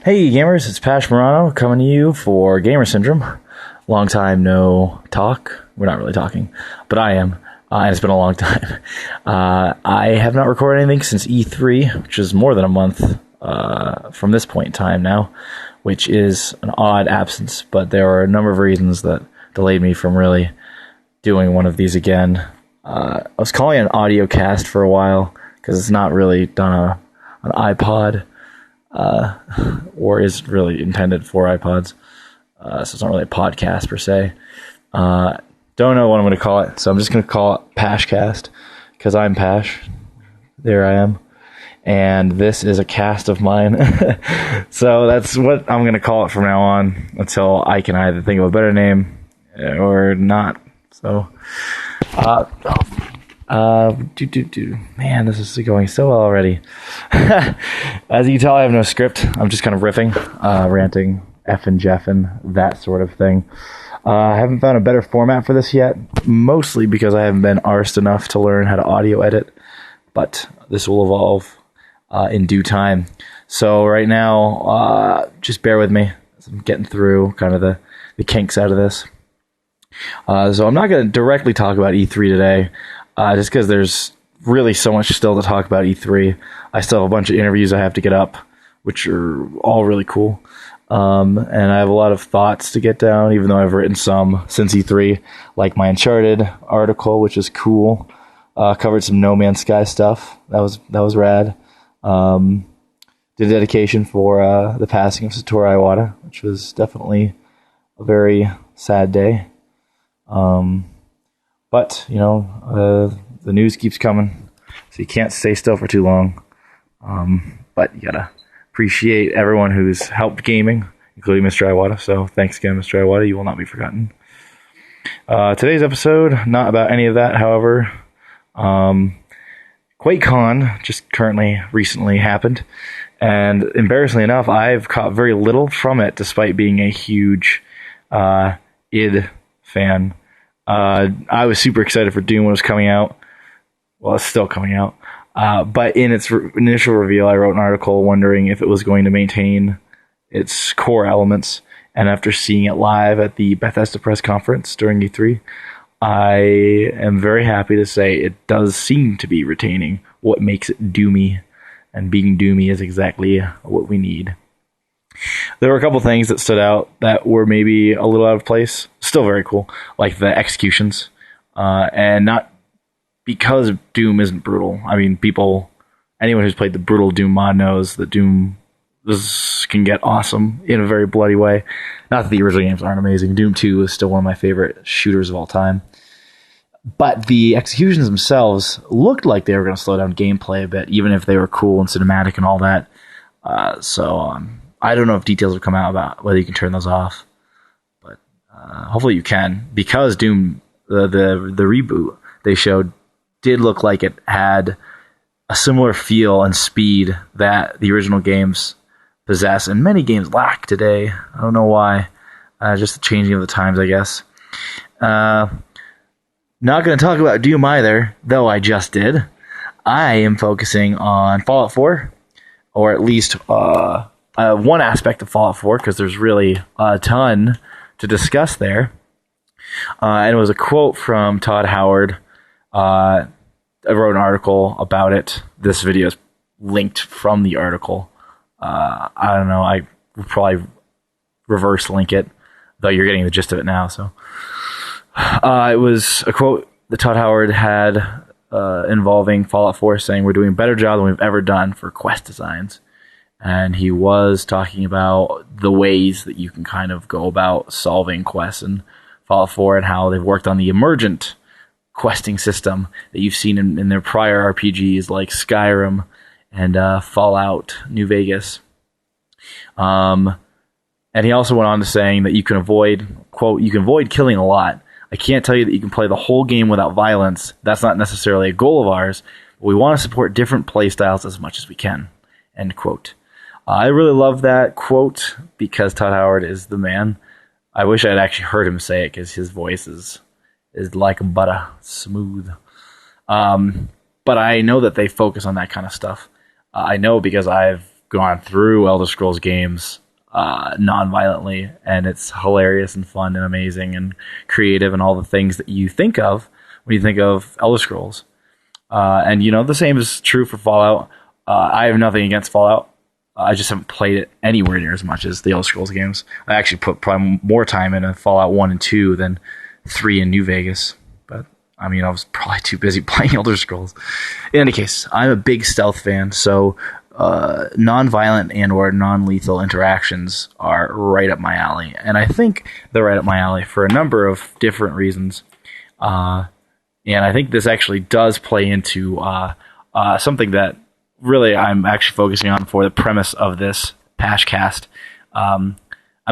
Hey gamers, it's Pash Morano coming to you for Gamersyndrome. Long time no talk. We're not really talking, but I am. And it's been a long time. I have not recorded anything since E3, which is more than a month from this point in time now, which is an odd absence, but there are a number of reasons that delayed me from really doing one of these again. I was calling it an audio cast for a while because it's not really done on an iPod. Or is really intended for iPods. So it's not really a podcast per se. Don't know what I'm going to call it, so I'm just going to call it Pashcast, because I'm Pash. There I am. And this is a cast of mine. So that's what I'm going to call it from now on, until I can either think of a better name or not. So, man, this is going so well already. As you can tell, I have no script. I'm just kind of riffing, ranting, effing, jeffing, that sort of thing. I haven't found a better format for this yet, mostly because I haven't been arsed enough to learn how to audio edit, but this will evolve in due time. So right now, just bear with me. I'm getting through kind of the kinks out of this. So I'm not going to directly talk about E3 today, just because there's really so much still to talk about E3. I still have a bunch of interviews I have to get up, which are all really cool. And I have a lot of thoughts to get down, even though I've written some since E3, like my Uncharted article, which is cool. Covered some No Man's Sky stuff. That was rad. Did a dedication for the passing of Satoru Iwata, which was definitely a very sad day. But, you know, the news keeps coming, so you can't stay still for too long. But you gotta appreciate everyone who's helped gaming, including Mr. Iwata. So thanks again, Mr. Iwata. You will not be forgotten. Today's episode, not about any of that, however. QuakeCon just recently happened, and embarrassingly enough, I've caught very little from it, despite being a huge id fan. I was super excited for Doom when it was coming out. Well, it's still coming out. But in its initial reveal, I wrote an article wondering if it was going to maintain its core elements. And after seeing it live at the Bethesda press conference during E3, I am very happy to say it does seem to be retaining what makes it doomy. And being doomy is exactly what we need. There were a couple things that stood out that were maybe a little out of place. Still very cool, like the executions. And not because Doom isn't brutal. I mean, anyone who's played the brutal Doom mod knows that Doom can get awesome in a very bloody way. Not that the original games aren't amazing. Doom 2 is still one of my favorite shooters of all time. But the executions themselves looked like they were going to slow down gameplay a bit, even if they were cool and cinematic and all that. I don't know if details have come out about whether you can turn those off, but hopefully you can, because Doom, the reboot they showed, did look like it had a similar feel and speed that the original games possess, and many games lack today. I don't know why. Just the changing of the times, I guess. Not going to talk about Doom either, though I just did. I am focusing on Fallout 4, or at least one aspect of Fallout 4, because there's really a ton to discuss there. And it was a quote from Todd Howard. I wrote an article about it. This video is linked from the article. I don't know. I would probably reverse link it, though you're getting the gist of it now. So it was a quote that Todd Howard had involving Fallout 4, saying, "We're doing a better job than we've ever done for quest designs." And he was talking about the ways that you can kind of go about solving quests in Fallout 4 and how they've worked on the emergent questing system that you've seen in their prior RPGs like Skyrim and Fallout New Vegas. And he also went on to saying that you can avoid, quote, "You can avoid killing a lot. I can't tell you that you can play the whole game without violence. That's not necessarily a goal of ours, but we want to support different play styles as much as we can," end quote. I really love that quote because Todd Howard is the man. I wish I had actually heard him say it, because his voice is like butter, smooth. But I know that they focus on that kind of stuff. I know because I've gone through Elder Scrolls games non-violently, and it's hilarious and fun and amazing and creative and all the things that you think of when you think of Elder Scrolls. And the same is true for Fallout. I have nothing against Fallout. I just haven't played it anywhere near as much as the Elder Scrolls games. I actually put probably more time into Fallout 1 and 2 than 3 in New Vegas. But, I was probably too busy playing Elder Scrolls. In any case, I'm a big stealth fan, so non-violent and or non-lethal interactions are right up my alley. And I think they're right up my alley for a number of different reasons. And I think this actually does play into something that really I'm actually focusing on for the premise of this Pashcast. I'm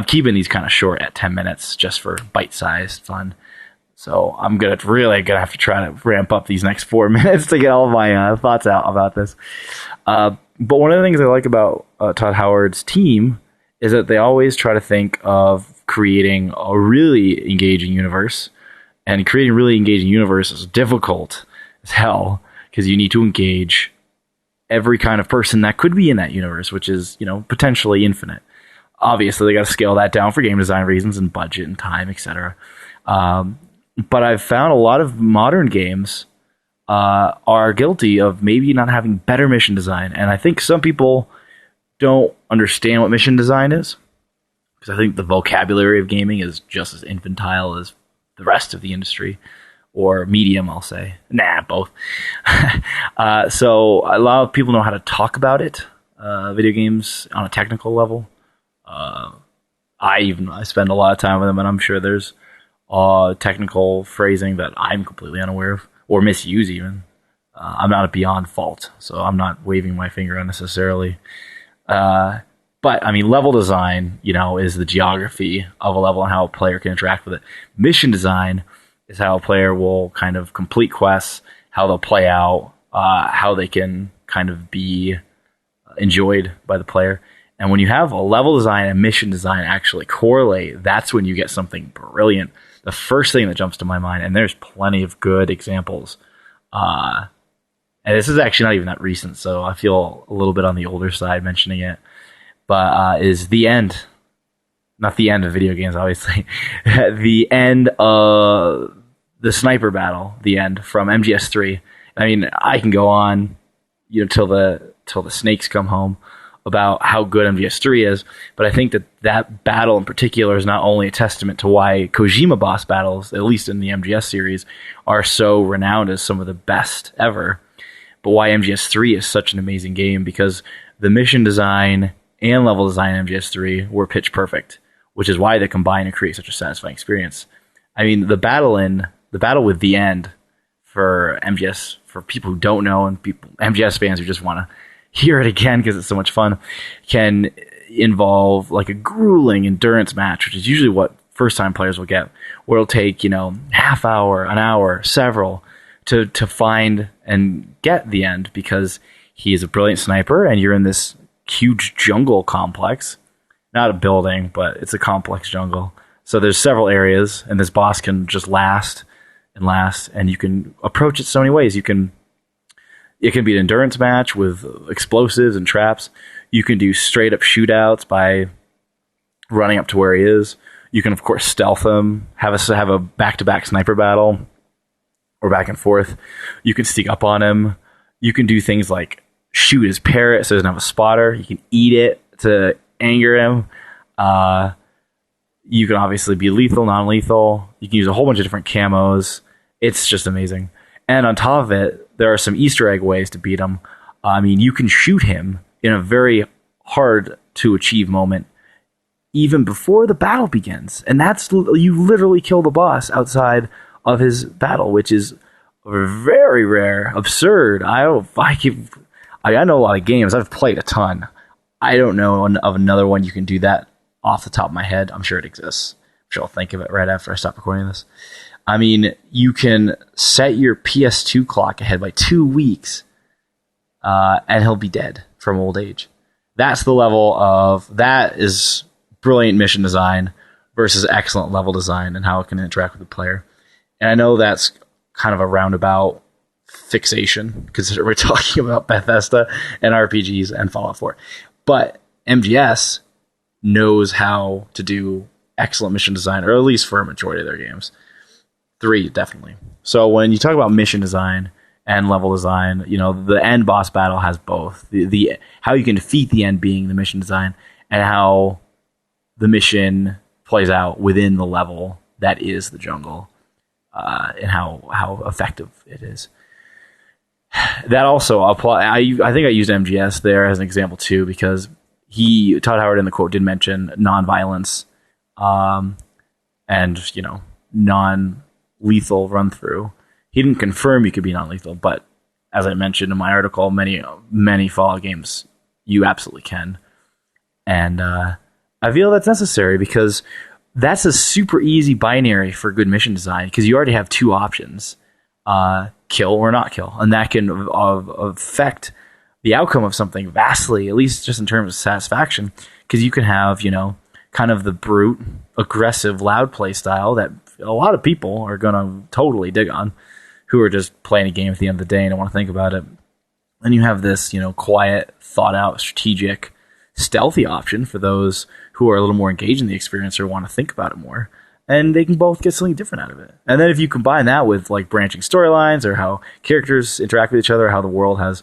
keeping these kind of short at 10 minutes just for bite-sized fun. So I'm really gonna have to try to ramp up these next 4 minutes to get all of my thoughts out about this. But one of the things I like about Todd Howard's team is that they always try to think of creating a really engaging universe. And creating a really engaging universe is difficult as hell because you need to engage every kind of person that could be in that universe, which is, potentially infinite. Obviously, they got to scale that down for game design reasons and budget and time, etc. But I've found a lot of modern games are guilty of maybe not having better mission design. And I think some people don't understand what mission design is, because I think the vocabulary of gaming is just as infantile as the rest of the industry. Or medium, I'll say. Nah, both. So a lot of people know how to talk about it, video games, on a technical level. I spend a lot of time with them, and I'm sure there's technical phrasing that I'm completely unaware of, or misuse even. I'm not beyond fault, so I'm not waving my finger unnecessarily. But, level design, is the geography of a level and how a player can interact with it. Mission design is how a player will kind of complete quests, how they'll play out, how they can kind of be enjoyed by the player. And when you have a level design and mission design actually correlate, that's when you get something brilliant. The first thing that jumps to my mind, and there's plenty of good examples, and this is actually not even that recent, so I feel a little bit on the older side mentioning it, but is the end. Not the end of video games, obviously. The end of the sniper battle, the end from MGS 3. I can go on, till the snakes come home about how good MGS 3 is, but I think that battle in particular is not only a testament to why Kojima boss battles, at least in the MGS series, are so renowned as some of the best ever, but why MGS 3 is such an amazing game, because the mission design and level design in MGS 3 were pitch perfect, which is why they combine and create such a satisfying experience. The battle with the end for MGS, for people who don't know and MGS fans who just want to hear it again because it's so much fun, can involve like a grueling endurance match, which is usually what first-time players will get, where it'll take, half hour, an hour, several, to find and get the end, because he is a brilliant sniper and you're in this huge jungle complex. Not a building, but it's a complex jungle. So there's several areas, and this boss can just last, and you can approach it so many ways. It can be an endurance match with explosives and traps. You can do straight up shootouts by running up to where he is. You can, of course, stealth him, have a back-to-back sniper battle, or back and forth. You can sneak up on him. You can do things like shoot his parrot so he doesn't have a spotter. You can eat it to anger him. You can obviously be lethal, non-lethal. You can use a whole bunch of different camos. It's just amazing. And on top of it, there are some Easter egg ways to beat him. You can shoot him in a very hard to achieve moment even before the battle begins. And you literally kill the boss outside of his battle, which is very rare, absurd. I know a lot of games. I've played a ton. I don't know of another one you can do that off the top of my head. I'm sure it exists. I'm sure I'll think of it right after I stop recording this. You can set your PS2 clock ahead by 2 weeks, and he'll be dead from old age. That's the level of... That is brilliant mission design versus excellent level design and how it can interact with the player. And I know that's kind of a roundabout fixation, because we're talking about Bethesda and RPGs and Fallout 4. But MGS knows how to do excellent mission design, or at least for a majority of their games. 3, definitely. So when you talk about mission design and level design, the end boss battle has both. The how you can defeat the end being the mission design, and how the mission plays out within the level that is the jungle, and how effective it is. That also apply. I think I used MGS there as an example too, because Todd Howard in the quote did mention non-violence, and non-lethal run through. He didn't confirm you could be non-lethal, but as I mentioned in my article, many Fallout games you absolutely can, and I feel that's necessary because that's a super easy binary for good mission design, because you already have 2 options. Kill or not kill, and that can affect the outcome of something vastly, at least just in terms of satisfaction, because you can have kind of the brute, aggressive, loud play style that a lot of people are going to totally dig on, who are just playing a game at the end of the day and don't want to think about it. And you have this quiet, thought out, strategic, stealthy option for those who are a little more engaged in the experience or want to think about it more. And they can both get something different out of it. And then if you combine that with like branching storylines, or how characters interact with each other, how the world has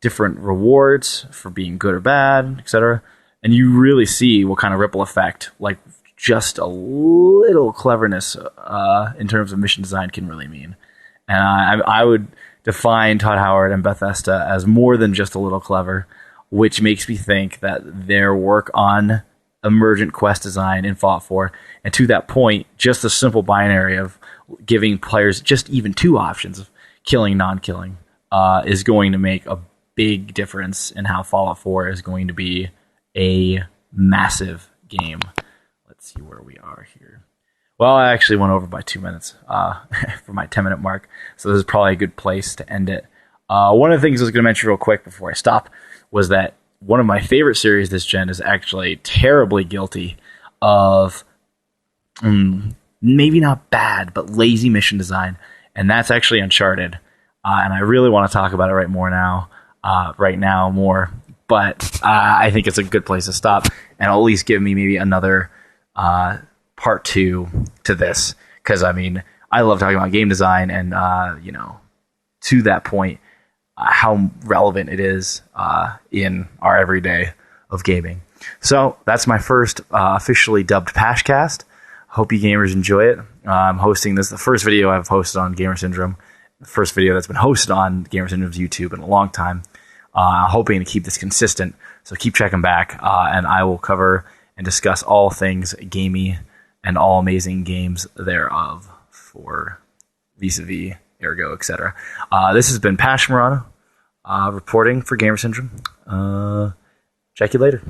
different rewards for being good or bad, etc., and you really see what kind of ripple effect, like just a little cleverness in terms of mission design can really mean. And I would define Todd Howard and Bethesda as more than just a little clever, which makes me think that their work on emergent quest design in Fallout 4, and to that point, just a simple binary of giving players just even 2 options of killing, non-killing, is going to make a big difference in how Fallout 4 is going to be a massive game. Let's see where we are here. Well, I actually went over by 2 minutes for my 10-minute mark, so this is probably a good place to end it. One of the things I was going to mention real quick before I stop was that one of my favorite series this gen is actually terribly guilty of maybe not bad, but lazy mission design, and that's actually Uncharted. And I really want to talk about it right now more. But I think it's a good place to stop, and at least give me maybe another part 2 to this, because I love talking about game design, and to that point, how relevant it is in our everyday of gaming. So that's my first officially dubbed Pashcast. Hope you gamers enjoy it. I'm hosting this, the first video I've hosted on Gamersyndrome, the first video that's been hosted on Gamersyndrome's YouTube in a long time. Hoping to keep this consistent, so keep checking back, and I will cover and discuss all things gamey and all amazing games thereof for vis-a-vis, ergo, etc. This has been Pash Morano, reporting for Gamersyndrome. Check you later.